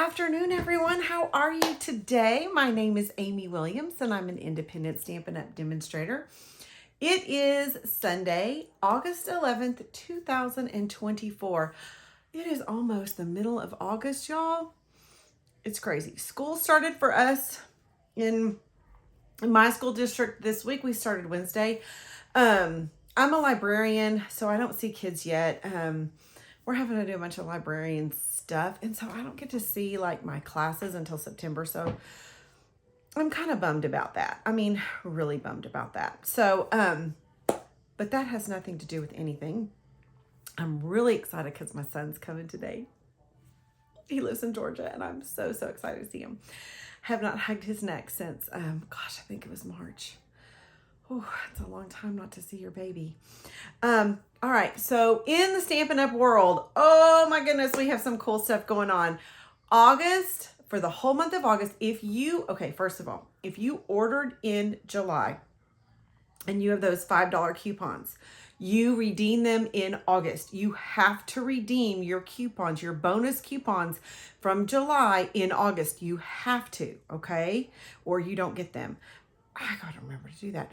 afternoon, everyone. How are you today? My name is Amy Williams, and I'm an independent Stampin' Up! Demonstrator. It is Sunday, August 11th, 2024. It is almost the middle of August, y'all. It's crazy. School started for us in my school district this week. We started Wednesday. I'm a librarian, so I don't see kids yet. We're having to do a bunch of librarian stuff, and so I don't get to see like my classes until September. So I'm kind of bummed about that. I mean, really bummed about that. So, but that has nothing to do with anything. I'm really excited because my son's coming today. He lives in Georgia, and I'm so excited to see him. Have not hugged his neck since, gosh, I think it was March. Oh, it's a long time not to see your baby. All right, so in the Stampin' Up! World, oh my goodness, we have some cool stuff going on. August, for the whole month of August, first of all, if you ordered in July and you have those $5 coupons, you redeem them in August. You have to redeem your coupons, your bonus coupons from July in August. You have to, okay? Or you don't get them. I gotta remember to do that.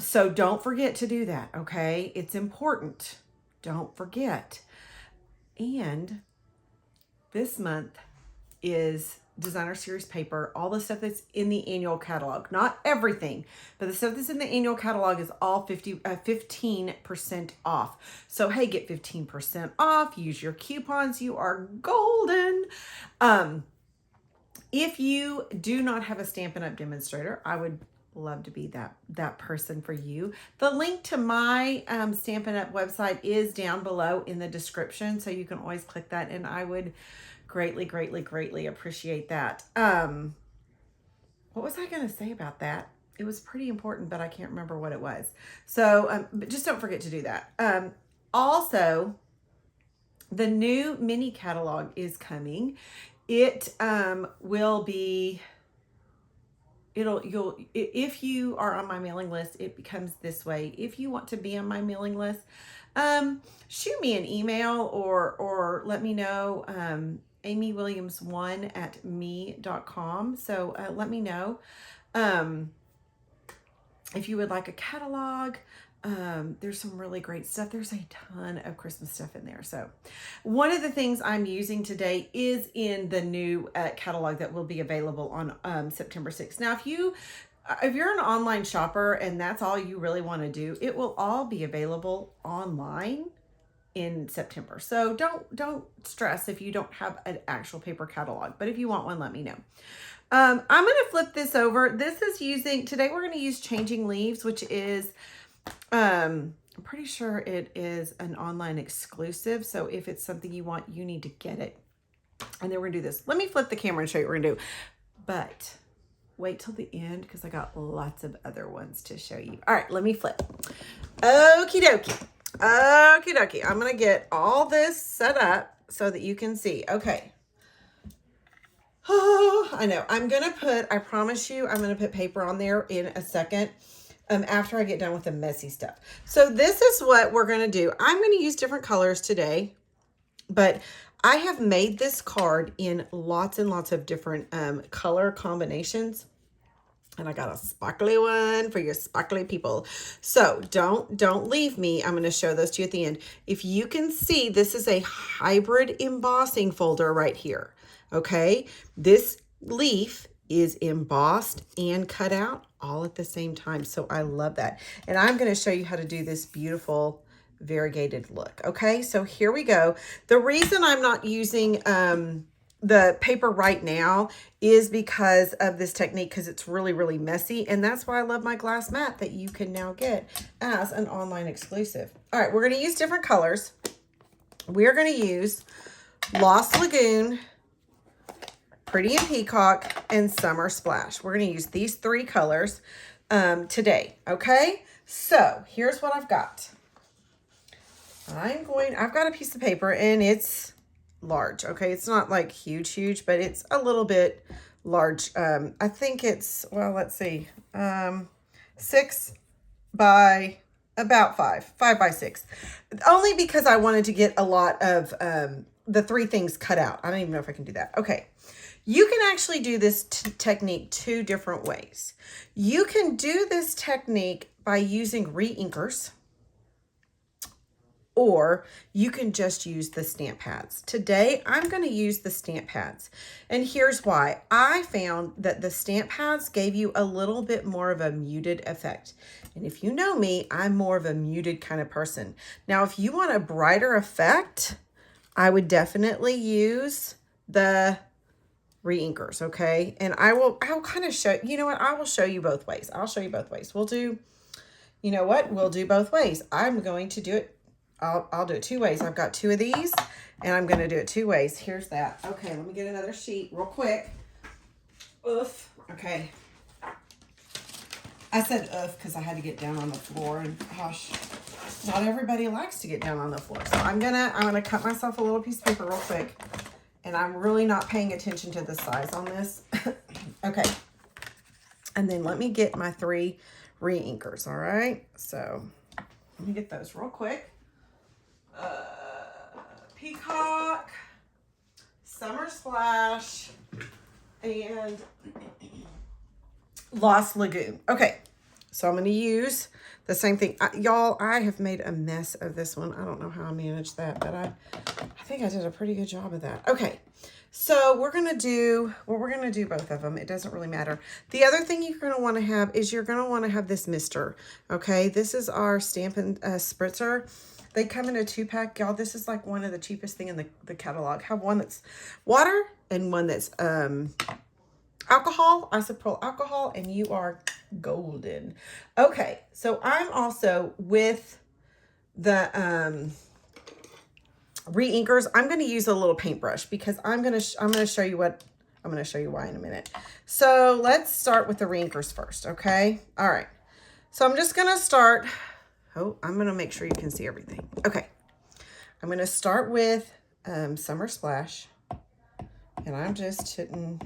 So don't forget to do that, okay? It's important. Don't forget. And this month is designer series paper, all the stuff that's in the annual catalog. Not everything, but the stuff that's in the annual catalog is all 15% off. So hey, get 15% off. Use your coupons. You are golden. If you do not have a Stampin' Up! Demonstrator, I would love to be that person for you. The link to my Stampin' Up! Website is down below in the description, so you can always click that, and I would greatly appreciate that. What was I going to say about that? It was pretty important, but I can't remember what it was. So but just don't forget to do that. Also, the new mini catalog is coming. It will be, if you are on my mailing list, it becomes this way. If you want to be on my mailing list, shoot me an email or let me know, amywilliams1@me.com. So let me know if you would like a catalog. There's some really great stuff. There's a ton of Christmas stuff in there. So one of the things I'm using today is in the new catalog that will be available on September 6th. Now, if you're an online shopper and that's all you really want to do, it will all be available online in September. So don't stress if you don't have an actual paper catalog, but if you want one, let me know. I'm going to flip this over. Today we're going to use Changing Leaves, which is, I'm pretty sure it is an online exclusive. So if it's something you want, you need to get it. And then we're gonna do this. Let me flip the camera and show you what we're gonna do. But wait till the end because I got lots of other ones to show you. All right, let me flip. Okie dokie. I'm gonna get all this set up so that you can see. Okay. Oh, I know. I promise you, I'm gonna put paper on there in a second. After I get done with the messy stuff. So this is what we're going to do. I'm going to use different colors today, but I have made this card in lots and lots of different color combinations. And I got a sparkly one for your sparkly people. So don't leave me. I'm going to show those to you at the end. If you can see, this is a hybrid embossing folder right here. Okay. This leaf is embossed and cut out all at the same time. So I love that. And I'm going to show you how to do this beautiful variegated look. Okay, so here we go. The reason I'm not using the paper right now is because of this technique, because it's really messy. And that's why I love my glass mat that you can now get as an online exclusive. All right, we're going to use different colors. We're going to use Lost Lagoon, Pretty and Peacock, and Summer Splash. We're going to use these three colors today, okay? So here's what I've got. I've got a piece of paper and it's large, okay? It's not like huge, but it's a little bit large. I think it's, well, let's see, 6 by about 5 by 6. Only because I wanted to get a lot of the three things cut out. I don't even know if I can do that. Okay. You can actually do this technique two different ways. You can do this technique by using re-inkers, or you can just use the stamp pads. Today, I'm going to use the stamp pads. And here's why. I found that the stamp pads gave you a little bit more of a muted effect. And if you know me, I'm more of a muted kind of person. Now, if you want a brighter effect, I would definitely use the re-inkers, okay? And I'll kind of show, you know what? I will show you both ways. I'll show you both ways. We'll do, you know what? We'll do both ways. I'm going to do it. I'll do it two ways. I've got two of these and I'm going to do it two ways. Here's that. Okay, let me get another sheet real quick. Oof. Okay. I said oof because I had to get down on the floor, and gosh, not everybody likes to get down on the floor. So I'm gonna cut myself a little piece of paper real quick, and I'm really not paying attention to the size on this. Okay. And then let me get my three re-inkers, all right? So let me get those real quick. Peacock, Summer Splash, and Lost Lagoon. Okay, so I'm going to use the same thing. Y'all, I have made a mess of this one. I don't know how I managed that, but I think I did a pretty good job of that. Okay, so we're going to do, well, we're going to do both of them. It doesn't really matter. The other thing you're going to want to have is you're going to want to have this mister. Okay, this is our Stampin' Spritzer. They come in a 2-pack. Y'all, this is like one of the cheapest thing in the catalog. Have one that's water and one that's alcohol, isopropyl alcohol, and you are golden. Okay, so I'm also with the re-inkers. I'm going to use a little paintbrush because I'm going to show you what I'm going to show you why in a minute. So let's start with the re-inkers first. Okay. All right. So I'm just going to start. Oh, I'm going to make sure you can see everything. Okay. I'm going to start with Summer Splash, and I'm just hitting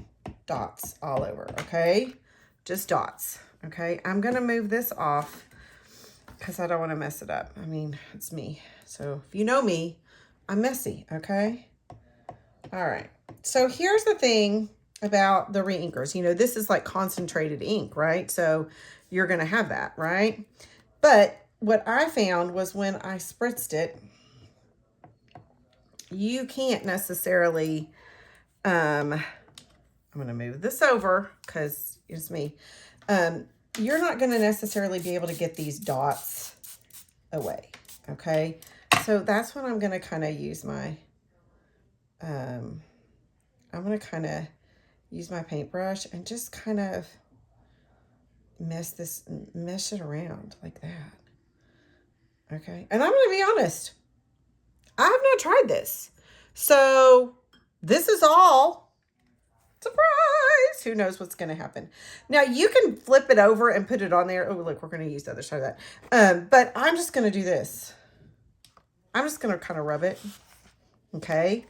dots all over. Okay. Just dots. Okay. I'm going to move this off because I don't want to mess it up. I mean, it's me. So if you know me, I'm messy. Okay. All right. So here's the thing about the re-inkers. You know, this is like concentrated ink, right? So you're going to have that, right? But what I found was when I spritzed it, you can't necessarily, I'm going to move this over because it's me. You're not going to necessarily be able to get these dots away. Okay. So that's when I'm going to kind of use my, I'm going to kind of use my paintbrush and just kind of mesh it around like that. Okay. And I'm going to be honest, I have not tried this. So this is all surprise. Who knows what's going to happen. Now you can flip it over and put it on there. Oh, look, we're going to use the other side of that. But I'm just going to do this. I'm just going to kind of rub it. Okay.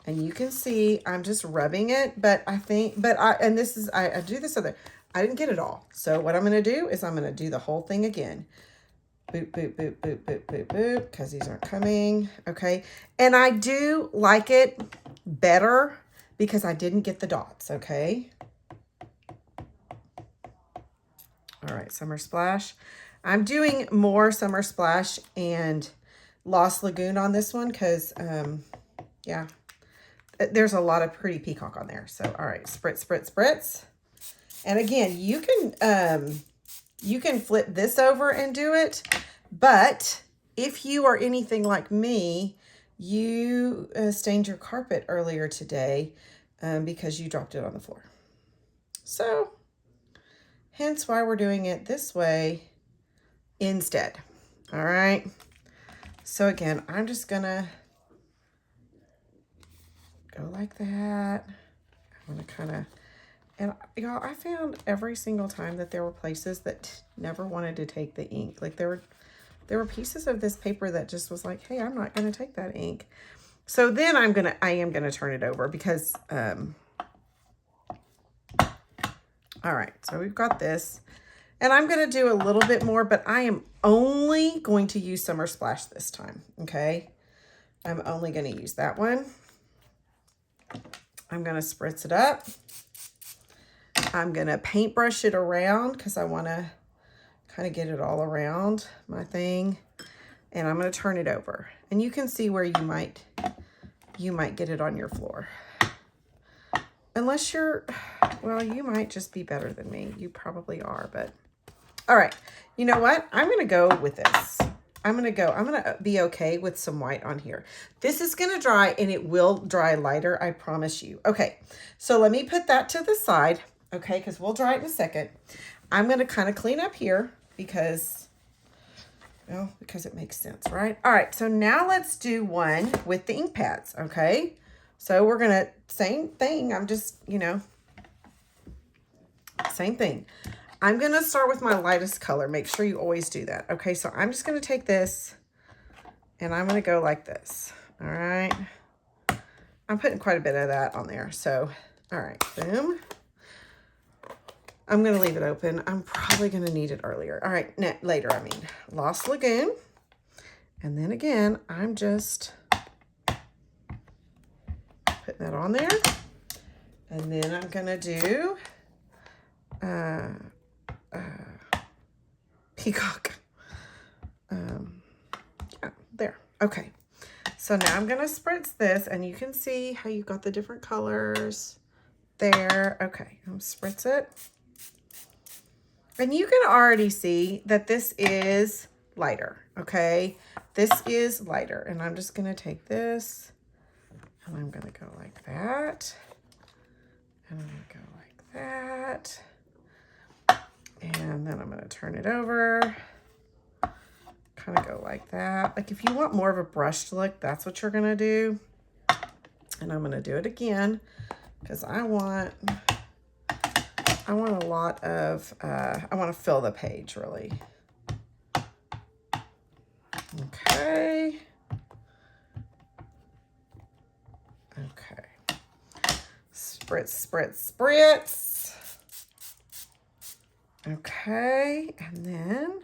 And you can see I'm just rubbing it, but I think, and this is, I do this other, I didn't get it all. So what I'm going to do is I'm going to do the whole thing again. Boop, boop, boop, boop, boop, boop, boop, because these aren't coming. Okay. And I do like it better because I didn't get the dots. Okay. All right. Summer Splash. I'm doing more Summer Splash and Lost Lagoon on this one because, yeah, there's a lot of pretty peacock on there. So, all right. Spritz, spritz, spritz. And again, you can flip this over and do it, but if you are anything like me, you stained your carpet earlier today because you dropped it on the floor. So hence why we're doing it this way instead. All right. So again, I'm just gonna go like that. I'm gonna kind of, and y'all, I found every single time that there were places that never wanted to take the ink. Like there were pieces of this paper that just was like, hey, I'm not going to take that ink. So then I am going to turn it over because, all right, so we've got this and I'm going to do a little bit more, but I am only going to use Summer Splash this time. Okay. I'm only going to use that one. I'm going to spritz it up. I'm going to paintbrush it around because I want to kind of get it all around my thing. And I'm going to turn it over. And you can see where you might get it on your floor. Unless you're, well, you might just be better than me. You probably are, but all right. You know what? I'm going to go with this. I'm going to be okay with some white on here. This is going to dry and it will dry lighter. I promise you. Okay. So let me put that to the side. Okay. Cause we'll dry it in a second. I'm going to kind of clean up here because, well, because it makes sense, right? All right. So now let's do one with the ink pads. Okay. So we're going to, same thing. I'm just, you know, same thing. I'm going to start with my lightest color. Make sure you always do that. Okay, so I'm just going to take this and I'm going to go like this. All right. I'm putting quite a bit of that on there. So, all right, boom. I'm going to leave it open. I'm probably going to need it earlier. All right, later, I mean. Lost Lagoon. And then again, I'm just putting that on there. And then I'm going to do Peacock. Yeah, there. Okay. So now I'm going to spritz this and you can see how you got the different colors there. Okay. I'm spritz it. And you can already see that this is lighter. Okay. This is lighter. And I'm just going to take this and I'm going to go like that. And I'm going to go like that. And then I'm going to turn it over, kind of go like that. Like if you want more of a brushed look, that's what you're going to do. And I'm going to do it again because I want a lot of, I want to fill the page really. Okay. Okay. Spritz, spritz, spritz. Okay, and then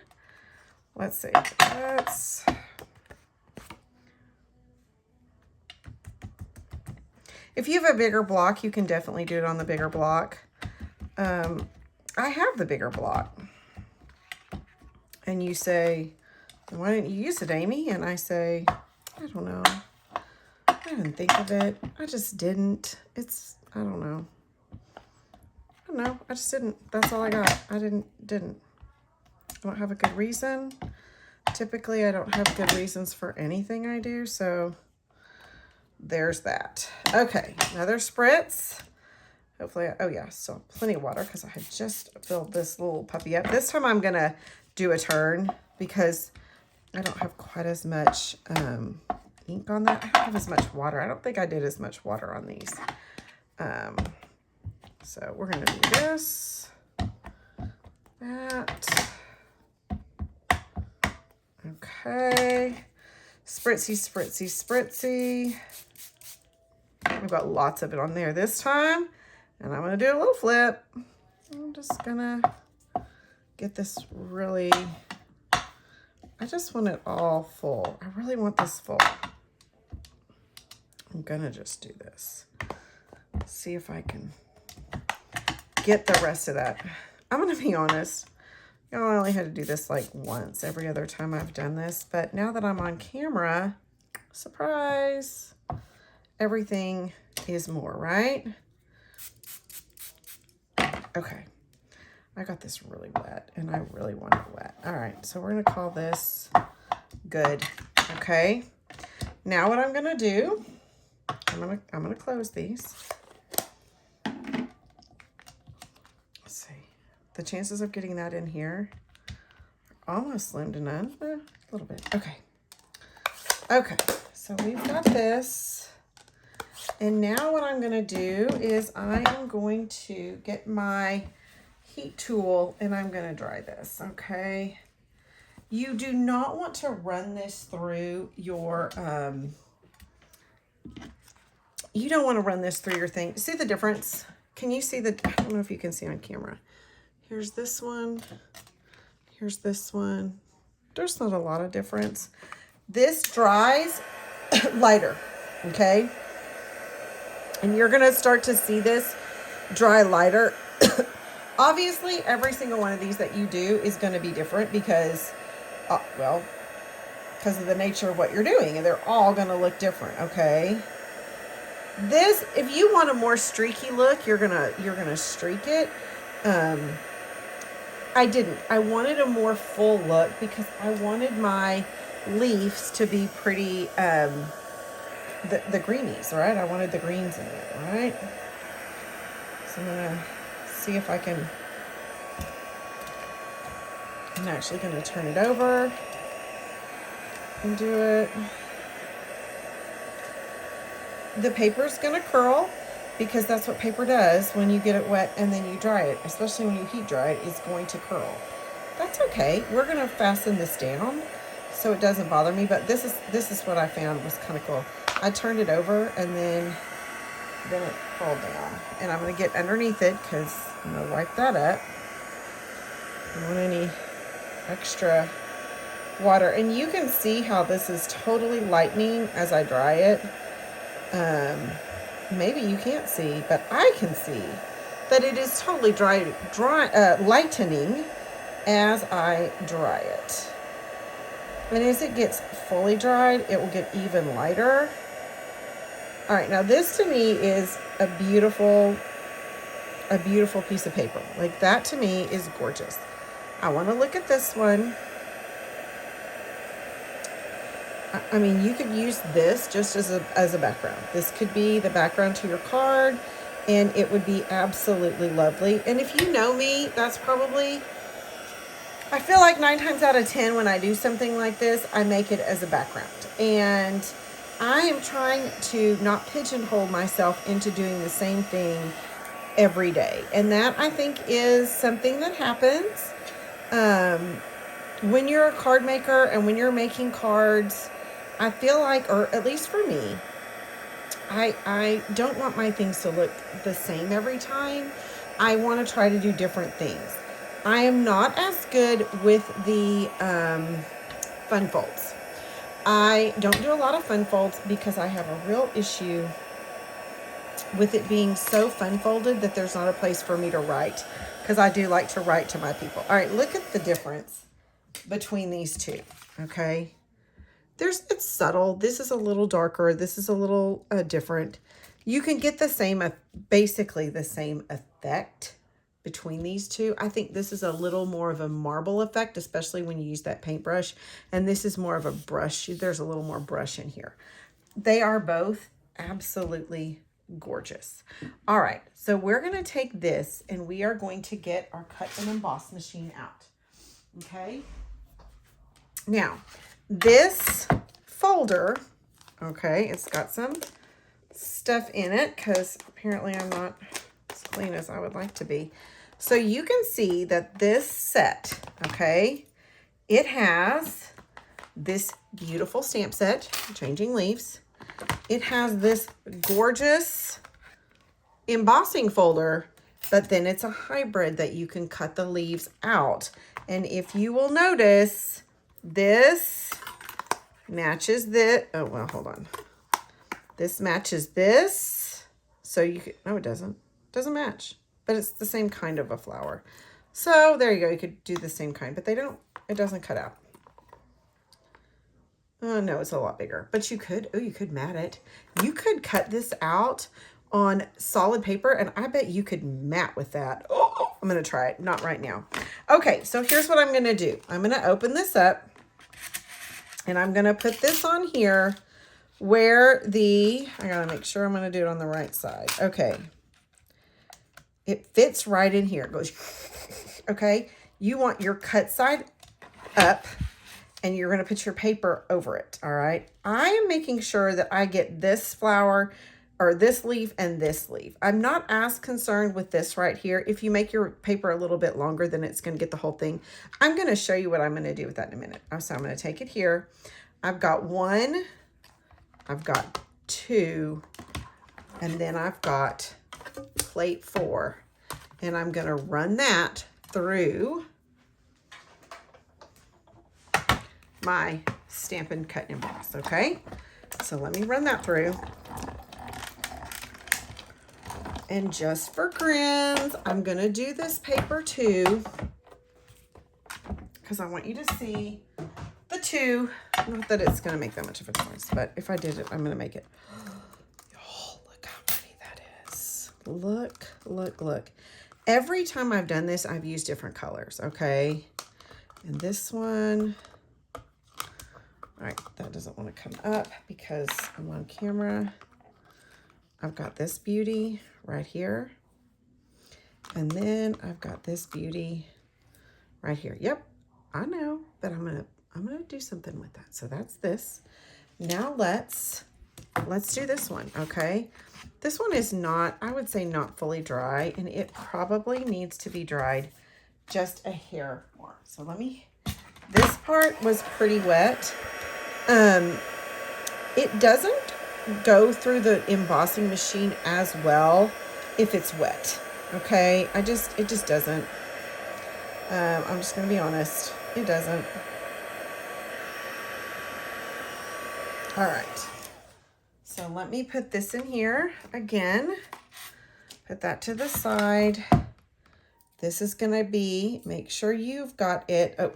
let's see. If you have a bigger block, you can definitely do it on the bigger block. I have the bigger block. And you say, why didn't you use it, Amy? And I say, I don't know. I didn't think of it. I just didn't. I don't know. No, I just didn't. That's all I got. I didn't. I don't have a good reason. Typically, I don't have good reasons for anything I do, so there's that. Okay, another spritz. Hopefully, oh yeah, still plenty of water because I had just filled this little puppy up. This time I'm gonna do a turn because I don't have quite as much ink on that. I don't have as much water. I don't think I did as much water on these. So we're going to do this, that. Okay. Spritzy, spritzy, spritzy. We've got lots of it on there this time. And I'm going to do a little flip. I'm just going to get this really, I just want it all full. I really want this full. I'm going to just do this. See if I can get the rest of that. I'm going to be honest. I only had to do this like once every other time I've done this. But now that I'm on camera, surprise, everything is more, right? Okay. I got this really wet and I really want it wet. All right. So we're going to call this good. Okay. Now what I'm going to do, I'm going to close these. The chances of getting that in here are almost slim to none, a little bit. Okay. Okay, so we've got this. And now what I'm going to do is I am going to get my heat tool and I'm going to dry this, okay? You do not want to run this through your, you don't want to run this through your thing. See the difference? Can you see I don't know if you can see on camera. Here's this one. Here's this one. There's not a lot of difference. This dries lighter, okay? And you're going to start to see this dry lighter. Obviously, every single one of these that you do is going to be different because, well, because of the nature of what you're doing. And they're all going to look different, okay? This, if you want a more streaky look, you're gonna streak it. I didn't. I wanted a more full look because I wanted my leaves to be pretty, the greenies, right? I wanted the greens in it, right? So I'm gonna see if I can, I'm actually gonna turn it over and do it. The paper's gonna curl because that's what paper does when you get it wet and then you dry it, especially when you heat dry it, it's going to curl. That's okay. We're gonna fasten this down so it doesn't bother me, but this is what I found was kind of cool. I turned it over and then it curled down. And I'm gonna get underneath it because I'm gonna wipe that up. I don't want any extra water. And you can see how this is totally lightening as I dry it. Maybe you can't see, but I can see that it is totally lightening as I dry it. And as it gets fully dried, it will get even lighter. All right, now this to me is a beautiful piece of paper. Like that to me is gorgeous. I want to look at this one. I mean, you could use this just as a background. This could be the background to your card, and it would be absolutely lovely. And if you know me, that's probably, I feel like 9 times out of 10 when I do something like this, I make it as a background. And I am trying to not pigeonhole myself into doing the same thing every day. And that, I think, is something that happens when you're a card maker and when you're making cards. I feel like, or at least for me, I don't want my things to look the same every time. I want to try to do different things. I am not as good with the fun folds. I don't do a lot of fun folds because I have a real issue with it being so fun folded that there's not a place for me to write, because I do like to write to my people. All right, look at the difference between these two, okay? It's subtle. This is a little darker. This is a little different. You can get the same, basically the same effect between these two. I think this is a little more of a marble effect, especially when you use that paintbrush. And this is more of a brush. There's a little more brush in here. They are both absolutely gorgeous. All right, so we're going to take this and we are going to get our cut and emboss machine out. Okay. Now, this folder, okay, it's got some stuff in it because apparently I'm not as clean as I would like to be. So you can see that this set, okay, it has this beautiful stamp set, Changing Leaves. It has this gorgeous embossing folder, but then it's a hybrid that you can cut the leaves out. And if you will notice, this matches this. Oh, well, hold on. This matches this. So you could, no, it doesn't. It doesn't match, but it's the same kind of a flower. So there you go. You could do the same kind, but it doesn't cut out. Oh, no, it's a lot bigger, but you could mat it. You could cut this out on solid paper, and I bet you could mat with that. Oh, I'm going to try it. Not right now. Okay, so here's what I'm going to do. I'm going to open this up, and I'm going to put this on here where I got to make sure I'm going to do it on the right side. Okay. It fits right in here. It goes, okay. You want your cut side up, and you're going to put your paper over it. All right. I am making sure that I get this flower or this leaf and this leaf. I'm not as concerned with this right here. If you make your paper a little bit longer, then it's going to get the whole thing. I'm going to show you what I'm going to do with that in a minute. So I'm going to take it here. I've got 1, I've got 2, and then I've got plate 4. And I'm going to run that through my Stampin' Cut and Emboss, okay? So let me run that through. And just for grins, I'm going to do this paper too, because I want you to see the two. Not that it's going to make that much of a difference, but if I did it, I'm going to make it. Oh, look how pretty that is. Look, look, look. Every time I've done this, I've used different colors, okay? And this one, all right, that doesn't want to come up because I'm on camera. I've got this beauty right here. And then I've got this beauty right here. Yep, I know, but I'm gonna do something with that. So that's this. Now let's do this one, okay? This one is not, I would say not fully dry, and it probably needs to be dried just a hair more. So this part was pretty wet. It doesn't go through the embossing machine as well if it's wet, okay? It just doesn't. I'm just gonna be honest, it doesn't. All right, so let me put this in here again, put that to the side. This is gonna be, make sure you've got it, oh,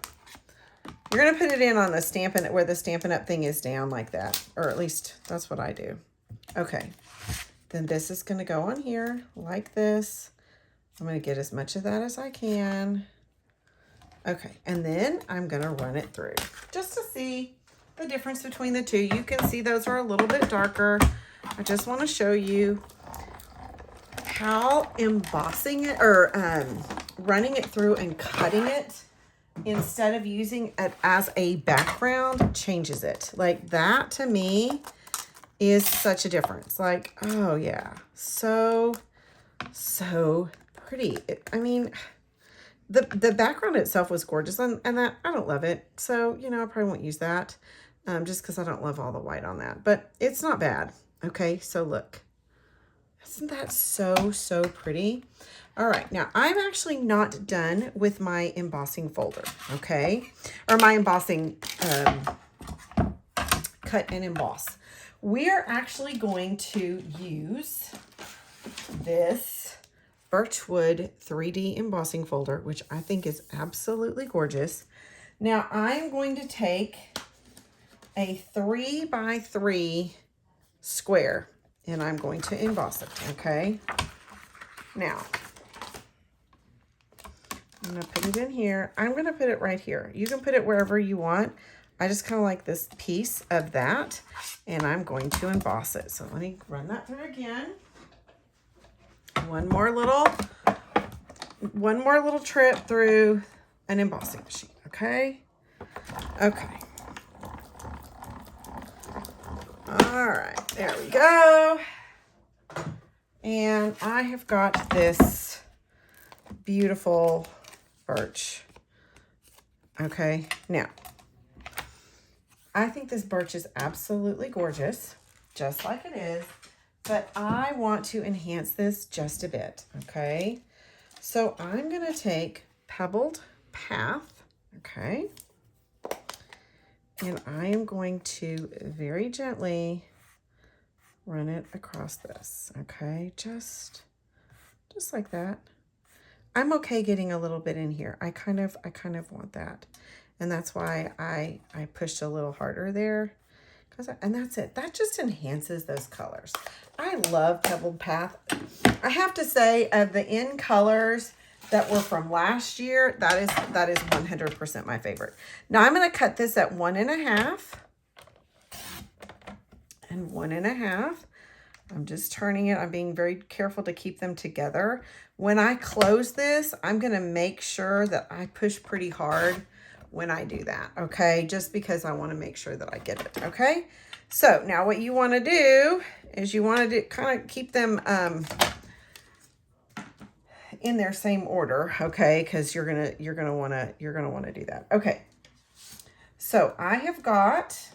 you're gonna put it in on the Stampin' Up, where the Stampin' Up thing is down like that, or at least that's what I do. Okay, then this is gonna go on here like this. I'm gonna get as much of that as I can. Okay, and then I'm gonna run it through just to see the difference between the two. You can see those are a little bit darker. I just wanna show you how embossing it, or running it through and cutting it instead of using it as a background changes it. Like that to me is such a difference. Like, oh yeah, so pretty. I mean, the background itself was gorgeous, and that I don't love it. So, you know, I probably won't use that just because I don't love all the white on that, but it's not bad. Okay, so look, isn't that so pretty? All right, now I'm actually not done with my embossing folder, okay? Or my embossing cut and emboss. We are actually going to use this Birchwood 3D embossing folder, which I think is absolutely gorgeous. Now I'm going to take a 3x3 square and I'm going to emboss it, okay? Now, I'm gonna put it in here. I'm gonna put it right here. You can put it wherever you want. I just kind of like this piece of that, and I'm going to emboss it. So let me run that through again. One more little trip through an embossing machine, okay? Okay. All right, there we go. And I have got this beautiful birch. Okay, now, I think this birch is absolutely gorgeous, just like it is, but I want to enhance this just a bit, okay? So I'm gonna take Pebbled Path, okay? And I am going to very gently run it across this, okay? Just like that. I'm okay getting a little bit in here. I kind of want that. And that's why I pushed a little harder there. And that's it. That just enhances those colors. I love Pebbled Path. I have to say, of the in colors that were from last year, that is 100% my favorite. Now I'm going to cut this at 1.5 and 1.5. I'm just turning it. I'm being very careful to keep them together. When I close this, I'm going to make sure that I push pretty hard when I do that, okay? Just because I want to make sure that I get it, okay? So now what you want to do is you want to kind of keep them in their same order, okay? Because you're gonna want to do that. Okay. So I have got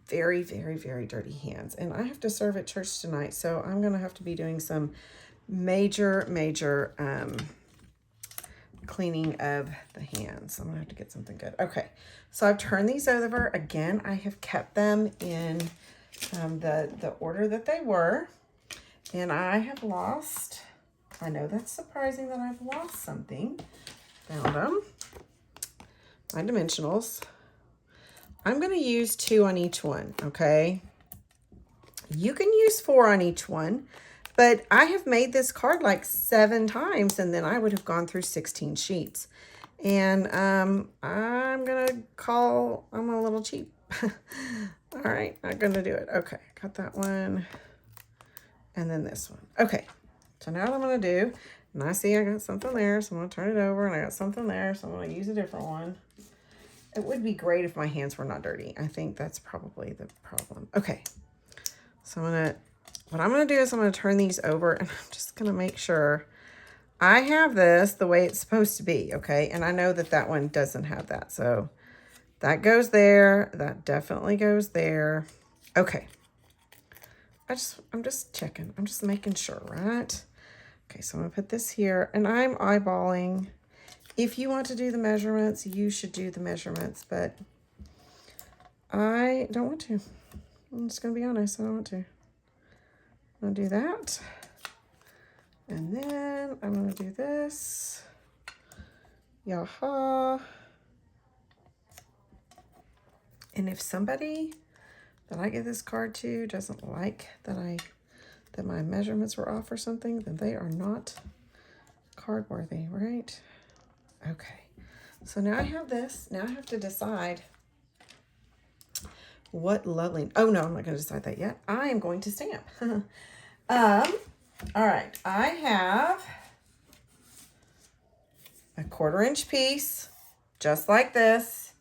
very dirty hands, and I have to serve at church tonight, so I'm gonna have to be doing some major cleaning of the hands. I'm gonna have to get something good. Okay, so I've turned these over again. I have kept them in the order that they were, And I have lost, I know that's surprising that I've lost something. Found them. My dimensionals. I'm going to use 2 on each one, okay? You can use 4 on each one, but I have made this card like 7 times, and then I would have gone through 16 sheets. And I'm going to call, I'm a little cheap. All right, I'm going to do it. Okay, got that one. And then this one. Okay, so now what I'm going to do, and I see I got something there, so I'm going to turn it over, and I got something there, so I'm going to use a different one. It would be great if my hands were not dirty. I think that's probably the problem. Okay, so what I'm going to do is I'm going to turn these over, and I'm just going to make sure I have this the way it's supposed to be, okay? And I know that that one doesn't have that, so that goes there. That definitely goes there. Okay. I'm just checking. I'm just making sure, right? Okay, so I'm going to put this here, and I'm eyeballing. If you want to do the measurements, you should do the measurements, but I don't want to. I'm just going to be honest. I don't want to. I'm going to do that. And then I'm going to do this. Yaha. And if somebody that I give this card to doesn't like that my measurements were off or something, then they are not card worthy, right? Okay. So now I have this. Now I have to decide what lovely. Oh no, I'm not going to decide that yet. I am going to stamp. All right, I have a 1/4 inch piece, just like this.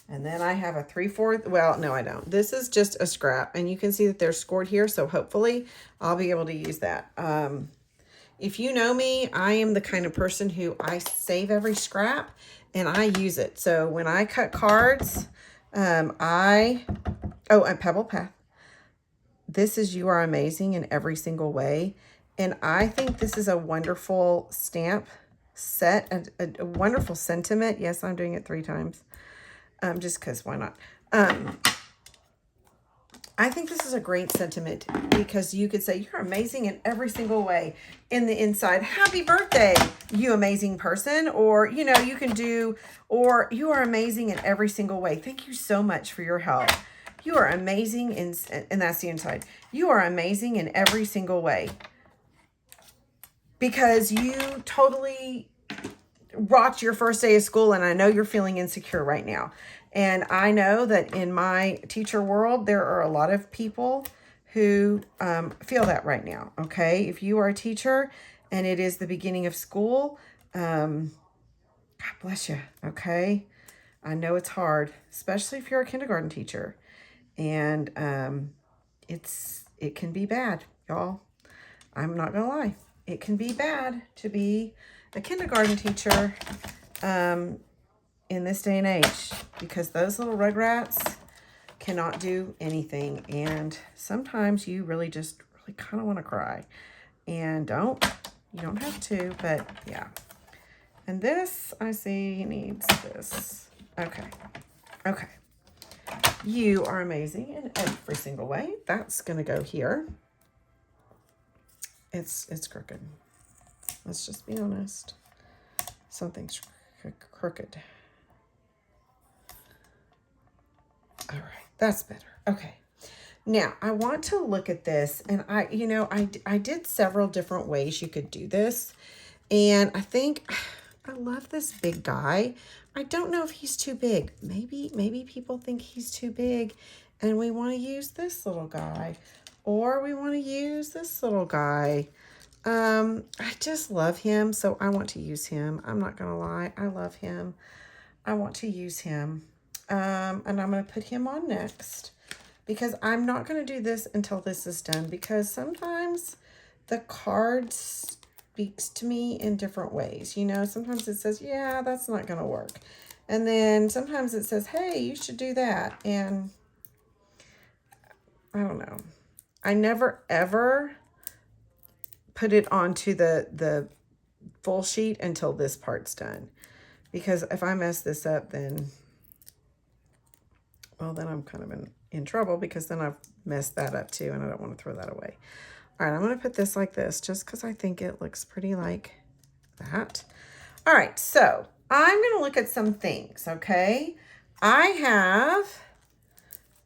And then I have a 3/4, well, no, I don't. This is just a scrap, and you can see that they're scored here, so hopefully I'll be able to use that. If you know me, I am the kind of person who I save every scrap, and I use it. So when I cut cards, a Pebbled Path. This is You Are Amazing in Every Single Way. And I think this is a wonderful stamp set, a wonderful sentiment. Yes, I'm doing it 3 times. Just because, why not? I think this is a great sentiment because you could say, you're amazing in every single way. In the inside, happy birthday, you amazing person. Or, you know, you can do, or you are amazing in every single way. Thank you so much for your help. You are amazing, and that's the inside. You are amazing in every single way. Because you totally rocked your first day of school, and I know you're feeling insecure right now. And I know that in my teacher world, there are a lot of people who feel that right now, okay? If you are a teacher and it is the beginning of school, God bless you, okay? I know it's hard, especially if you're a kindergarten teacher. And it can be bad, y'all. I'm not gonna lie. It can be bad to be a kindergarten teacher in this day and age, because those little rugrats cannot do anything. And sometimes you really kind of want to cry. And you don't have to, but yeah. And this, I see, needs this. Okay. Okay. You are amazing in every single way. That's going to go here. It's crooked. Let's just be honest. Something's crooked. All right, that's better. Okay. Now, I want to look at this, and I did several different ways you could do this. And I think I love this big guy. I don't know if he's too big. Maybe people think he's too big, and we want to use this little guy, or we want to use this little guy. I just love him, so I want to use him. I'm not going to lie. I love him. I want to use him. And I'm going to put him on next, because I'm not going to do this until this is done, because sometimes the card speaks to me in different ways. You know, sometimes it says, yeah, that's not going to work. And then sometimes it says, hey, you should do that. And I don't know. I never, ever put it onto the full sheet until this part's done. Because if I mess this up, then I'm kind of in trouble, because then I've messed that up too, and I don't want to throw that away. All right, I'm gonna put this like this just because I think it looks pretty like that. All right, so I'm gonna look at some things, okay? I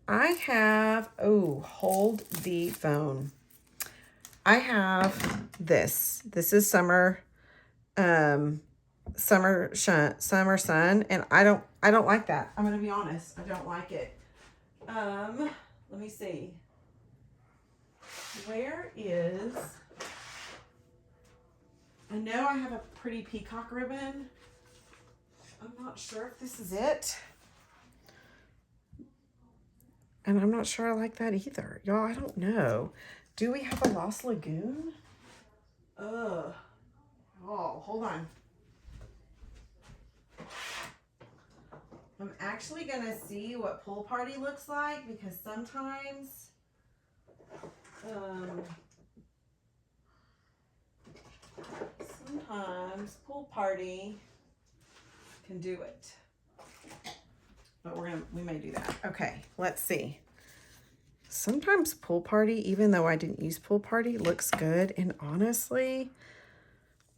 have, oh, hold the phone. I have this. This is summer sun, and I don't like that. I'm gonna be honest. I don't like it. Let me see. Where is, I know I have a pretty peacock ribbon. I'm not sure if this is it. And I'm not sure I like that either. Y'all, I don't know. Do we have a Lost Lagoon? Ugh. Oh, hold on. I'm actually going to see what Pool Party looks like because sometimes Pool Party can do it. But we may do that. Okay, let's see. Sometimes Pool Party, even though I didn't use Pool Party, looks good. And honestly,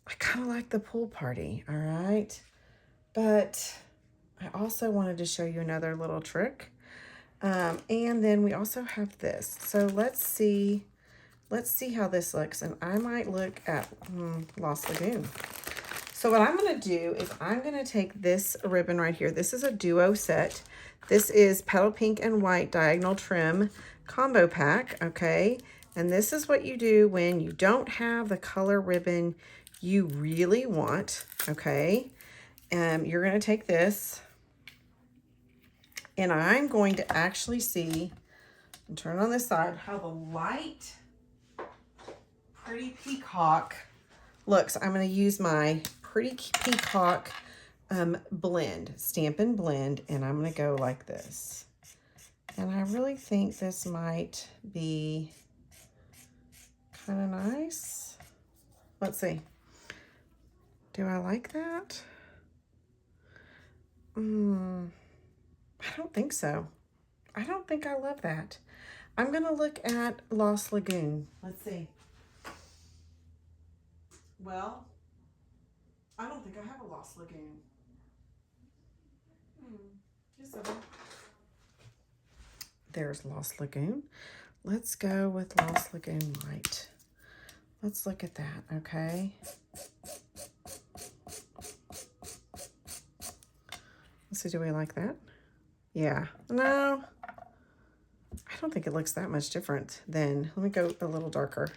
I kind of like the Pool Party, all right? But I also wanted to show you another little trick. And then we also have this. So let's see how this looks. And I might look at Lost Lagoon. So what I'm going to do is I'm going to take this ribbon right here. This is a duo set. This is Petal Pink and White Diagonal Trim Combo Pack, okay? And this is what you do when you don't have the color ribbon you really want, okay? You're going to take this, and I'm going to actually see, and turn on this side, how the light, pretty peacock looks. I'm going to use my pretty peacock blend, Stampin' Blend, and I'm going to go like this. And I really think this might be kind of nice. Let's see. Do I like that? I don't think so. I don't think I love that. I'm going to look at Lost Lagoon. Let's see. Well, I don't think I have a Lost Lagoon. Just a There's Lost Lagoon. Let's go with Lost Lagoon Light. Let's look at that, okay? Let's see, do we like that? Yeah. No, I don't think it looks that much different then. Let me go a little darker.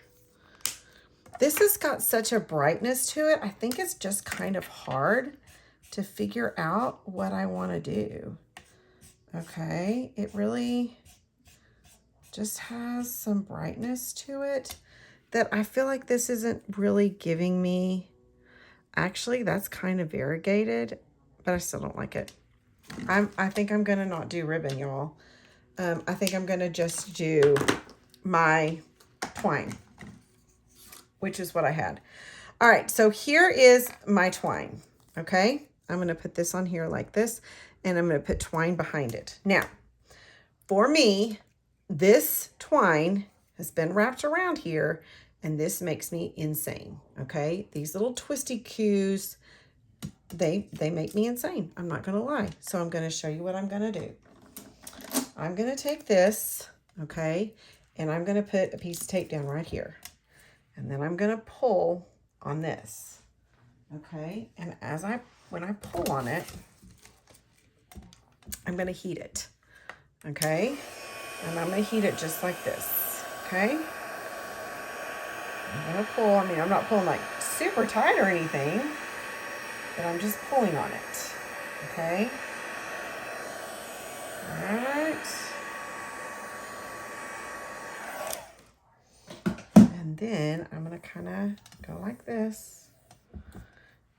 This has got such a brightness to it. I think it's just kind of hard to figure out what I want to do. Okay, it really just has some brightness to it that I feel like this isn't really giving me. Actually, that's kind of variegated, but I still don't like it. I think I'm gonna not do ribbon, y'all. I think I'm gonna just do my twine, which is what I had. All right, so here is my twine, okay? I'm gonna put this on here like this, and I'm gonna put twine behind it. Now, for me, this twine has been wrapped around here, and this makes me insane, okay? These little twisty cues, they make me insane. I'm not gonna lie. So I'm gonna show you what I'm gonna do. I'm gonna take this, okay, and I'm gonna put a piece of tape down right here. And then I'm gonna pull on this, okay? And when I pull on it, I'm gonna heat it, okay? And I'm gonna heat it just like this, okay? I'm gonna pull, I mean, I'm not pulling like super tight or anything, but I'm just pulling on it, okay? All right. And then I'm gonna kind of go like this.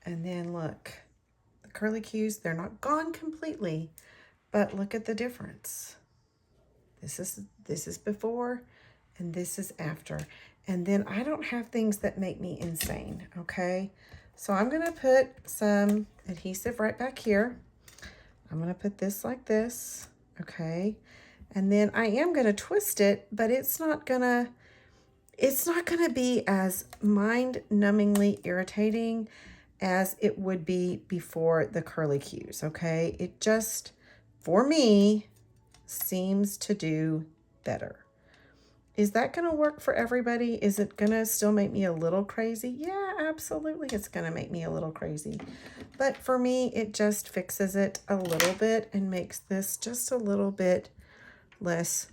And then look, the curly cues, they're not gone completely, but look at the difference. This is before and this is after. And then I don't have things that make me insane, okay? So I'm gonna put some adhesive right back here. I'm gonna put this like this, okay? And then I am gonna twist it, but it's not gonna it's not going to be as mind-numbingly irritating as it would be before the curly cues, okay? It just, for me, seems to do better. Is that going to work for everybody? Is it going to still make me a little crazy? Yeah, absolutely. It's going to make me a little crazy. But for me, it just fixes it a little bit and makes this just a little bit less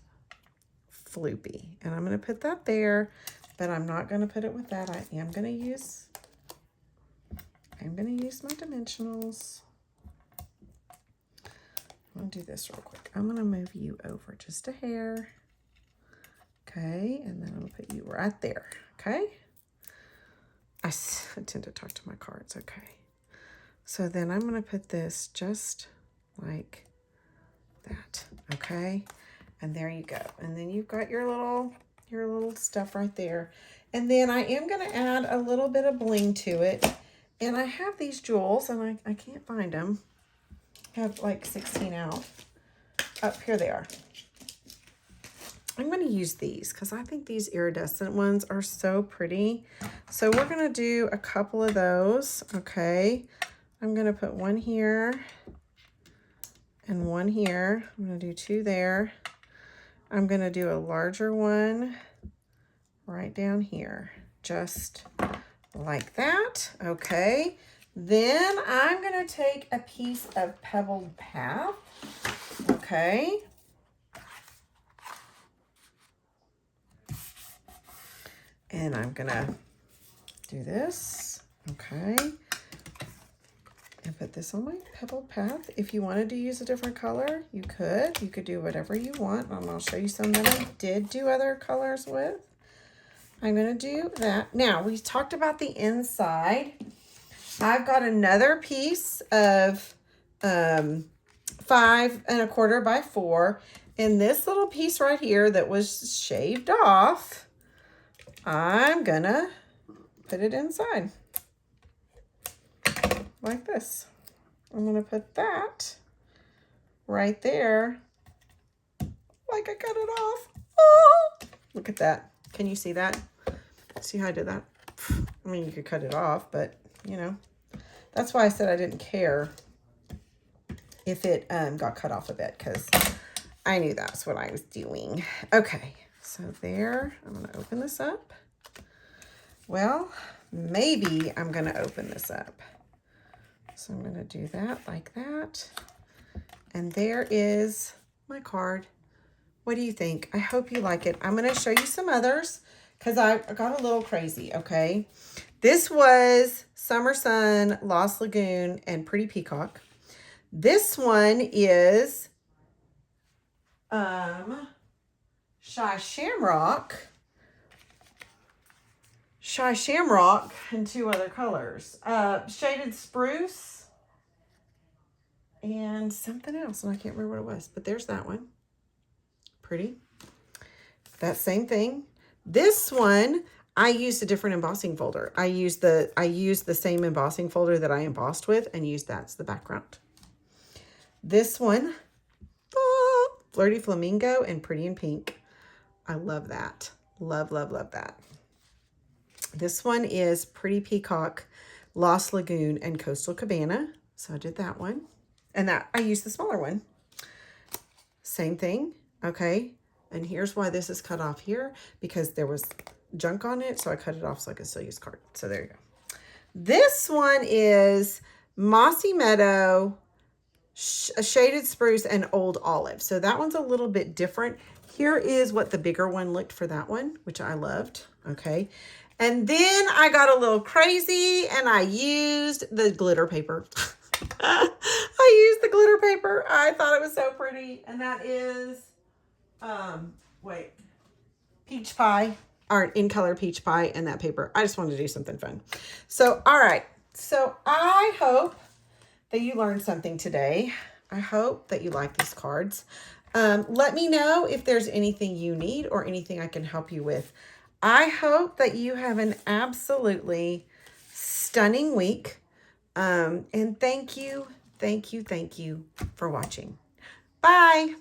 floopy. And I'm going to put that there, but I'm not going to put it with that. I'm going to use my dimensionals. I'm going to do this real quick. I'm going to move you over just a hair. Okay, and then I'm going to put you right there, okay? I tend to talk to my cards, okay. So then I'm going to put this just like that, okay? And there you go. And then you've got your little stuff right there. And then I am going to add a little bit of bling to it. And I have these jewels, and I can't find them. I have like 16 out. Up here they are. I'm going to use these because I think these iridescent ones are so pretty. So we're going to do a couple of those, okay? I'm going to put one here and one here. I'm going to do two there. I'm going to do a larger one right down here, just like that, okay? Then I'm going to take a piece of Pebbled Path, okay? And I'm gonna do this, okay? And put this on my Pebbled Path. If you wanted to use a different color, you could. You could do whatever you want. And I'll show you some that I did do other colors with. I'm gonna do that. Now, we talked about the inside. I've got another piece of 5 1/4 by 4. And this little piece right here that was shaved off, I'm gonna put it inside like this. I'm gonna put that right there like I cut it off. Oh, look at that. Can you see that? See how I did that? I mean, you could cut it off, but you know, that's why I said I didn't care if it got cut off a bit, because I knew that's what I was doing. Okay. So there, I'm going to open this up. Well, maybe I'm going to open this up. So I'm going to do that like that. And there is my card. What do you think? I hope you like it. I'm going to show you some others because I got a little crazy, okay? This was Summer Sun, Lost Lagoon, and Pretty Peacock. This one is Shy Shamrock, and 2 other colors. Shaded Spruce and something else, and I can't remember what it was, but there's that one. Pretty. That same thing. This one, I used a different embossing folder. I used the same embossing folder that I embossed with and used that as the background. This one, Flirty Flamingo and Pretty in Pink. I love that. Love, love, love that. This one is Pretty Peacock, Lost Lagoon, and Coastal Cabana. So I did that one. And that I used the smaller one. Same thing, okay? And here's why this is cut off here, because there was junk on it, so I cut it off so I could still use card. So there you go. This one is Mossy Meadow, Shaded Spruce, and Old Olive. So that one's a little bit different. Here is what the bigger one looked for that one, which I loved, okay? And then I got a little crazy and I used the glitter paper. I used the glitter paper. I thought it was so pretty. And that is, peach pie, or in color peach pie, and that paper. I just wanted to do something fun. So, all right. So I hope that you learned something today. I hope that you like these cards. Let me know if there's anything you need or anything I can help you with. I hope that you have an absolutely stunning week. And thank you for watching. Bye.